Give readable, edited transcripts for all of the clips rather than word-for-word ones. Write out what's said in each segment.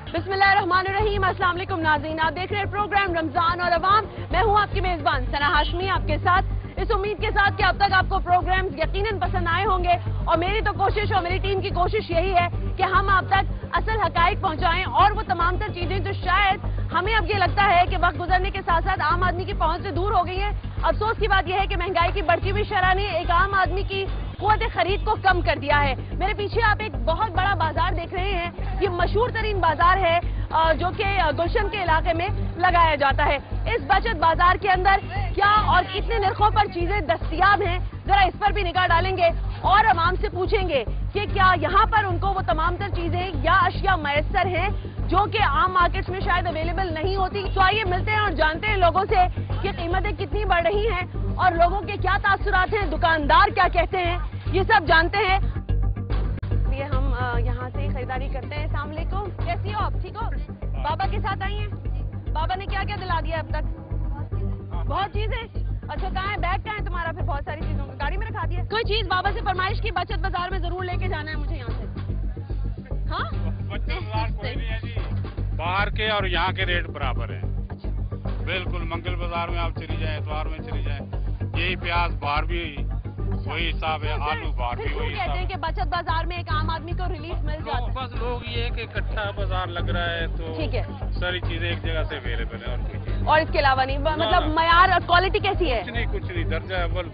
बिस्मिल्लाहिर्रहमानिर्रहीम, अस्सलाम वालेकुम नाज़रीन, आप देख रहे हैं प्रोग्राम रमजान और अवाम। मैं हूं आपकी मेजबान सना हाशमी, आपके साथ इस उम्मीद के साथ कि अब तक आपको प्रोग्राम्स यकीनन पसंद आए होंगे। और मेरी तो कोशिश और मेरी टीम की कोशिश यही है कि हम आप तक असल हकाइक पहुंचाएं और वो तमाम तर चीजें जो शायद हमें अब ये लगता है कि वक्त गुजरने के साथ साथ आम आदमी की पहुंच से दूर हो गई है। अफसोस की बात यह है कि महंगाई की बढ़ती हुई शरह ने एक आम आदमी की कुव्वत खरीद को कम कर दिया है। मेरे पीछे आप एक बहुत बड़ा बाजार देख रहे हैं। ये मशहूर तरीन बाजार है जो कि गुलशन के इलाके में लगाया जाता है। इस बचत बाजार के अंदर क्या और कितने निर्खों पर चीजें दस्तयाब हैं, जरा इस पर भी निगाह डालेंगे और आवाम से पूछेंगे कि क्या यहाँ पर उनको वो तमाम तर चीजें या अशिया मैसर हैं जो कि आम मार्केट्स में शायद अवेलेबल नहीं होती। तो आइए मिलते हैं और जानते हैं लोगों से कि कीमतें कितनी बढ़ रही हैं और लोगों के क्या तासुरात हैं, दुकानदार क्या कहते हैं, ये सब जानते हैं। ये हम यहाँ से खरीदारी करते हैं। अस्सलाम वालेकुम, कैसी हो आप? ठीक हो? बाबा के साथ आई हैं? बाबा ने क्या क्या दिला दिया अब तक? बहुत चीजें। अच्छा, कहाँ है बैग? कहाँ है तुम्हारा? फिर बहुत सारी चीजों को गाड़ी में रखा दिया। कोई चीज बाबा से फरमाइश की बचत बाजार में जरूर लेके जाना है मुझे यहाँ से। हाँ, बचत बाजार कोई नहीं है जी, बाहर के और यहाँ के रेट बराबर है। अच्छा, बिल्कुल मंगल बाजार में आप चली जाए, इतवार में चली जाए, यही प्याज बाहर भी वही हिसाब है, आलू बाहर भी वही हिसाब कहते हैं कि बचत बाजार में एक आम आदमी को रिलीफ मिल जाता है। बस लोग ये कि इकट्ठा बाजार लग रहा है तो ठीक है, सारी चीजें एक जगह से अवेलेबल है और कोई चीज और इसके अलावा नहीं, मतलब मयार और क्वालिटी कैसी है? कुछ नहीं, दर्जा अव्वल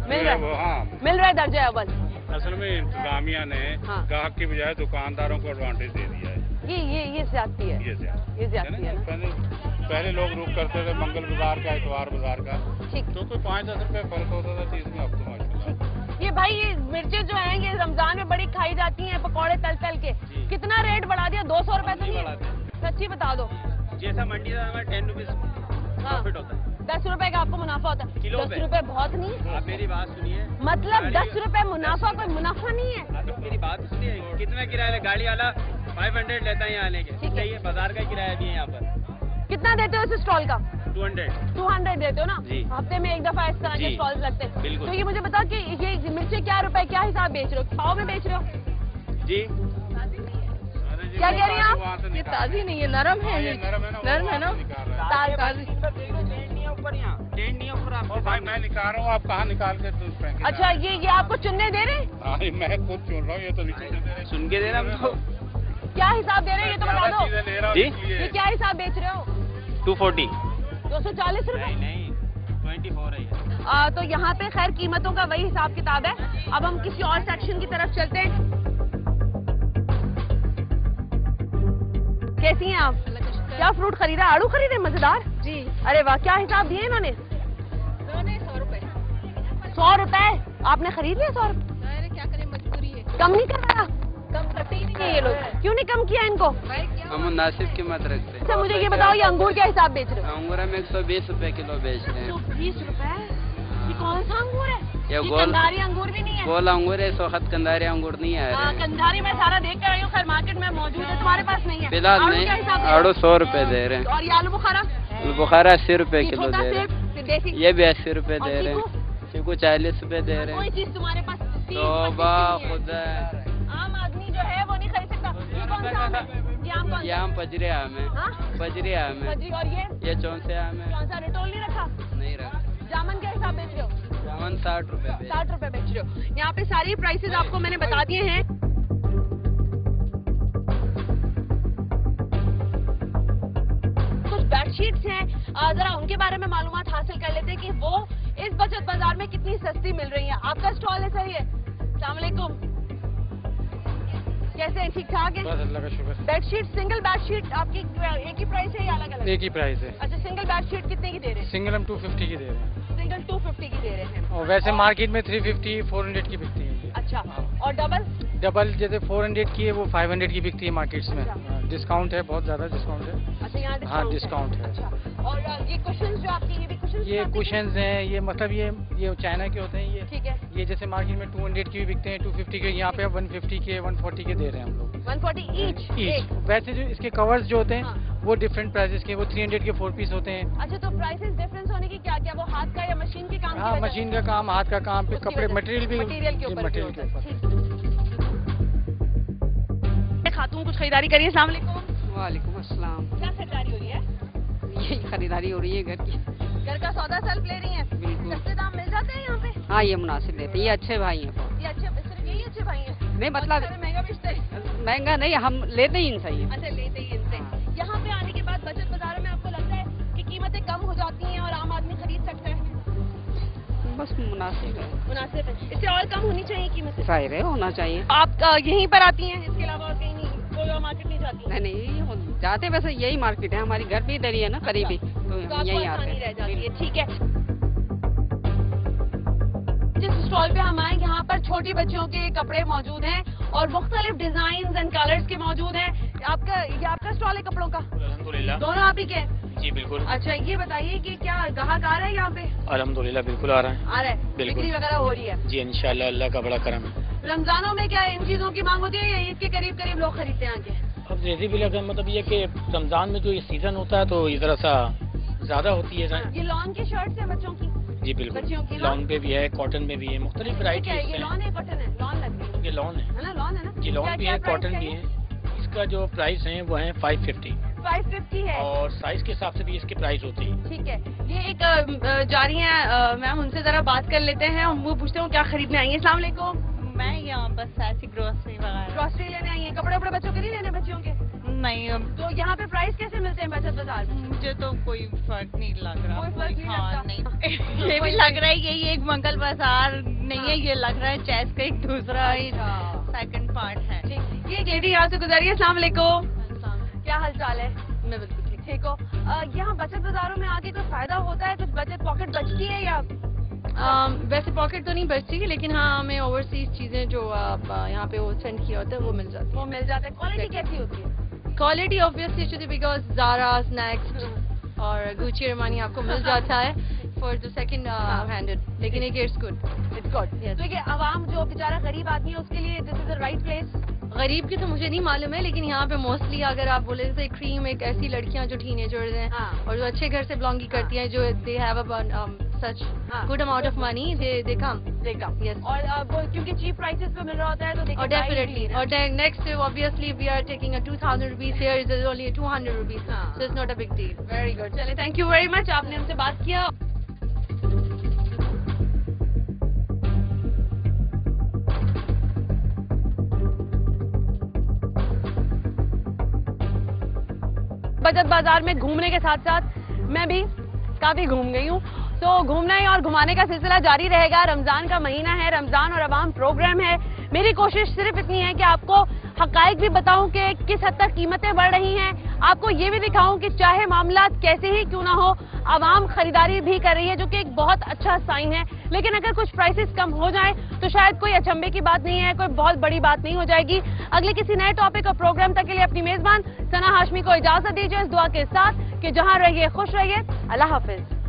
मिल रहा है। हाँ, मिल रहा है दर्जा अव्वल। असल में इंतजामिया ने हाँ। ग्राहक की बजाय दुकानदारों को एडवांटेज दे दिया है। ये ज्यादती है, ये ज्यादती है ना। पहले लोग रुक करते थे मंगल बाजार का, इतवार बाजार का, ठीक, तो कोई 5-10 रुपए फर्क होता था चीज में। अब तो माशाल्लाह ये भाई ये मिर्चें जो हैं ये रमजान में बड़ी खाई जाती हैं, पकौड़े तल तल के। कितना रेट बढ़ा दिया? 200 रुपए तो नहीं, सच्ची बता दो। जैसा मंडी था हमारा 10 रुपीज प्रॉफिट होता है। 10 रुपए का आपको मुनाफा होता है। किलो 10 रुपए बहुत नहीं। आप मेरी बात सुनिए, मतलब 10 रुपए मुनाफा कोई मुनाफा नहीं है। आप मेरी बात सुनिए, कितना किराया गाड़ी वाला 500 लेता है यहाँ आने के, ठीक है। ये बाजार का किराया भी है यहाँ पर। कितना देते हो इस स्टॉल का? 200 देते हो ना जी। हफ्ते में एक दफा इस तरह के जी। स्टॉल्स लगते हैं। बिल्कुल। तो ये मुझे बताओ कि ये मिर्चें क्या रुपए क्या हिसाब बेच रहे हो? पाव में बेच रहे हो? जी। क्या कह रही हैं आप? ये ताजी नहीं है, नरम है, ये नरम है ना। ताजी ऊपर यहाँ टेंट नहीं है ऊपर आप। भाई मैं निकाल रहा हूँ, आप कहाँ निकाल के दूध फेंके? अच्छा, ये आपको चुनने दे रहे हैं? हाँ, मैं खुद चुन रहा हूँ, ये तो नहीं चुनने दे रहे। सुन के देना हमको। क्या हिसाब दे रहे हैं ये तो बता दो। चीजें ले रहा हूँ जी? इसलिए। ये क्या हिसाब बेच रहे हो? 240। 240 रुपए? नहीं 24 है ये। तो यहाँ पे खैर कीमतों का वही हिसाब किताब है। अब हम किसी और सेक्शन की तरफ चलते हैं। कैसी हैं आप? क्या फ्रूट खरीदा? आड़ू खरीदे मजेदार? जी। अरे वाह, क्या हिसाब दिए इन्होंने? 100 रुपए। 100 रुपए आपने खरीद लिया? 100 रुपए? अरे क्या करें, मजबूरी है। कम नहीं कर रहा? कम करते ही नहीं ये लोग क्यों नहीं कम किया इनको? भाई क्या हम मुनासिब कीमत रखते हैं। अच्छा, मुझे ये बताओ, ये अंगूर क्या हिसाब बेच रहे हो? अंगूर हम 120 रुपए किलो बेच रहे हैं। 120 रुपए? ये कौन सा अंगूर है? ये गोल कंधारी अंगूर भी नहीं है? गोल अंगूर है, सोखत कंधारी अंगूर नहीं आ रहे हैं। कंधारी मैं सारा देख कर आई हूँ, खैर मार्केट में मौजूद है, तुम्हारे पास नहीं है? फिलहाल आड़ू नहीं, क्या हिसाब दे रहे हो? आड़ू 100 रुपए दे रहे हैं। और ये आलू बुखारा? बुखारा 80 रुपए ये किलो छोटा दे रहे सेब, हैं। देसी? ये भी 80 रुपए और दे रहे चीकू? हैं। चीकू 40 रुपए दे रहे कोई हैं। चीज तुम्हारे पास 30, तौबा 25 खुदा, आम आदमी जो है वो नहीं खरीद सकता। ये कौन सा आम है? ये आम कौन ये सा? आम पजरे आम है। हाँ? पजरे आम है। सब्जी। और ये चौंसे आम है। कौन सा? रिटोल नहीं रखा? नहीं रखा। जामन क्या हिसाब बेच रहे हो? जामुन 60 रुपए बेच। 60 रुपए बेच रहे हो। यहाँ पे सारी प्राइसेस आपको मैंने बता दिए हैं। कुछ बेडशीट्स हैं, जरा उनके बारे में मालूमात हासिल कर लेते हैं कि वो इस बचत बाजार में कितनी सस्ती मिल रही है। आपका स्टॉल है, सही है? अस्सलाम वालेकुम, कैसे हैं? ठीक ठाक है? बस अल्लाह का शुक्र। बेडशीट, सिंगल बेडशीट आपकी एक ही प्राइस है या अलग अलग? एक ही प्राइस है। अच्छा, सिंगल बेडशीट कितने की दे रहे हैं? सिंगल हम 250 की दे रहे हैं सिंगल 250 की दे रहे हैं। और वैसे मार्केट में 350 400 की बिकती है। अच्छा, और डबल? डबल जैसे 400 की है वो 500 की बिकती है मार्केट्स में। अच्छा। डिस्काउंट है, बहुत ज्यादा डिस्काउंट है। अच्छा, यहाँ हाँ, डिस्काउंट है। अच्छा, और ये कुशन्स जो आपकी, ये भी कुशन्स? ये कुशन्स हैं, ये मतलब ये चाइना के होते हैं। ठीक है। ये जैसे मार्केट में 200 की भी बिकते हैं, 250 के, यहाँ पे 150 के 140 के दे रहे हैं हम लोग। 140 ईच? वैसे जो इसके कवर्स जो होते हैं हाँ। वो डिफरेंट प्राइसेस के, वो 300 के 4 पीस होते हैं। अच्छा, तो प्राइसेस डिफरेंस होने की क्या क्या, वो हाथ का या मशीन के काम की हाँ, वजह से? मशीन का काम, हाथ का काम, फिर उसकी कपड़े, वजह से? मटेरियल भी, मटेरियल के ऊपर भी मटेरियल के होता है। ऊपर। ठीक। खातून कुछ खरीदारी करिए। अस्सलाम वालेकुम। वालेकुम अस्सलाम। क्या खरीदारी हो रही है? यही खरीदारी हो रही है घर की। घर का सौदा सेल्फ ले रही हैं? बिल्कुल। सस्ते दाम मिल जाते हैं यहाँ पे? हाँ, ये मुनासिब देते हैं, ये अच्छे भाई हैं बहुत। ये अच्छे, सिर्फ यही अच्छे भाई हैं? नहीं, मतलब महंगा बेचते हैं? महंगा नहीं, हम लेते ही इनसे ही। अच्छा, लेते ही इनसे। यहाँ पे आने के बाद बचत बाजारों में आपको लगता है कि कीमतें कम हो जाती हैं और आम आदमी खरीद सकता है? बस मुनासिब है। मुनासिब है। इससे और कम होनी चाहिए कीमतें? जाहिर है, होना चाहिए। आप यहीं पर आती हैं, इसके अलावा और कहीं नहीं, कोई और मार्केट नहीं जाती? नहीं नहीं, जाते वैसे यही मार्केट है, हमारी घर भी इधर ही है ना, करीबी, तो आपको यही आसानी आते रह जाती है। हैं। ठीक है। जिस स्टॉल पे हम आए, यहाँ पर छोटी बच्चियों के कपड़े मौजूद हैं और मुख्तलिफ डिजाइन एंड कलर्स के मौजूद हैं। ये आपका स्टॉल है कपड़ों का? अल्हम्दुलिल्लाह। दोनों आप ही के? जी बिल्कुल। अच्छा, ये बताइए कि क्या ग्राहक आ रहा है यहाँ पे? अल्हम्दुलिल्लाह बिल्कुल आ रहा है। आ रहा है, बिल्कुल। बिक्री वगैरह हो रही है? जी इंशाल्लाह, अल्लाह का बड़ा करम है। रमजानों में क्या इन चीजों की मांग होती है या ईद के करीब करीब लोग खरीदते हैं आके? अब जैसे भी लगा, मतलब ये कि रमजान में जो ये सीजन होता है तो ये जरा सा ज्यादा होती है। ये लॉन की शर्ट्स है बच्चों की? जी बच्चियों की बिल्कुल। लॉन पे भी है, कॉटन में भी है, मुख्तलिफ वैरायटी क्या है? ये लॉन है, कॉटन है? लॉन लगती है? ये लॉन है ना? लॉन है ना? ये लॉन भी है, कॉटन भी है। इसका जो प्राइस है वो है 550 550 है। और साइज के हिसाब से भी इसके प्राइस होते हैं। ठीक है। ये एक जा रही हैं मैम, उनसे जरा बात कर लेते हैं, वो पूछते हैं क्या खरीदने आई है। अस्सलाम वालेकुम। मैं यहाँ बस ऐसी ग्रोसरी वगैरह। ग्रोसरी लेने आई है? कपड़े बच्चों के नहीं लेने? बच्चियों के? नहीं, तो यहाँ पे प्राइस कैसे मिलते हैं बचत बाजार में? मुझे तो कोई फर्क नहीं लग रहा। कोई फर्क नहीं हाँ, लगता? नहीं। ये भी लग रहा है यही एक मंगल बाजार नहीं है, ये लग रहा है चेस का एक दूसरा सेकंड पार्ट है। ठीक। ये एक लेडी यहाँ से गुजरी है। अस्सलाम वालेकुम। क्या हाल चाल है? मैं बिल्कुल ठीक हो। यहाँ बचत बाजारों में आके कुछ फायदा होता है? कुछ बचत पॉकेट बचती है या? वैसे पॉकेट तो नहीं बचती, लेकिन हाँ हमें ओवरसीज चीजें जो आप यहाँ पे वो सेंड किया होता है वो मिल जाती है। वो मिल जाता है। क्वालिटी कैसी होती है? क्वालिटी ऑब्वियसली होती है, बिकॉज ज़ारा, नेक्स्ट और गुची अरमानी आपको मिल जाता है फॉर द सेकंड हैंडेड, लेकिन एक इट्स गुड, इट्स गुड। तो ये आवाम जो बेचारा गरीब आदमी है उसके लिए this is the right place? गरीब की तो मुझे नहीं मालूम है, लेकिन यहाँ पे मोस्टली अगर आप बोले जैसे क्रीम, एक ऐसी लड़कियाँ जो टीनेजर्स हैं और जो अच्छे घर से बिलोंगिंग करती हैं, जो they have such good amount of money, they come. Yes. और वो क्योंकि cheap prices पे मिल रहा होता है तो they can buy definitely. easily, और then next obviously we are taking a 2000 rupees here, is only 200 rupees, so it's not a big deal. Very good. चलिए, thank you very much, आपने हमसे बात किया। बचत बाजार में घूमने के साथ साथ मैं भी काफी घूम गई हूँ, तो घूमना ही और घुमाने का सिलसिला जारी रहेगा। रमजान का महीना है, रमजान और अवाम प्रोग्राम है। मेरी कोशिश सिर्फ इतनी है कि आपको हकाइक भी बताऊं कि किस हद तक कीमतें बढ़ रही हैं, आपको ये भी दिखाऊं कि चाहे मामला कैसे ही क्यों ना हो, आवाम खरीदारी भी कर रही है, जो कि एक बहुत अच्छा साइन है। लेकिन अगर कुछ प्राइसेस कम हो जाएं तो शायद कोई अचंभे की बात नहीं है, कोई बहुत बड़ी बात नहीं हो जाएगी। अगले किसी नए टॉपिक और प्रोग्राम तक के लिए अपनी मेजबान सना हाशमी को इजाजत दीजिए, इस दुआ के साथ कि जहां रहिए खुश रहिए। अल्लाह हाफिज।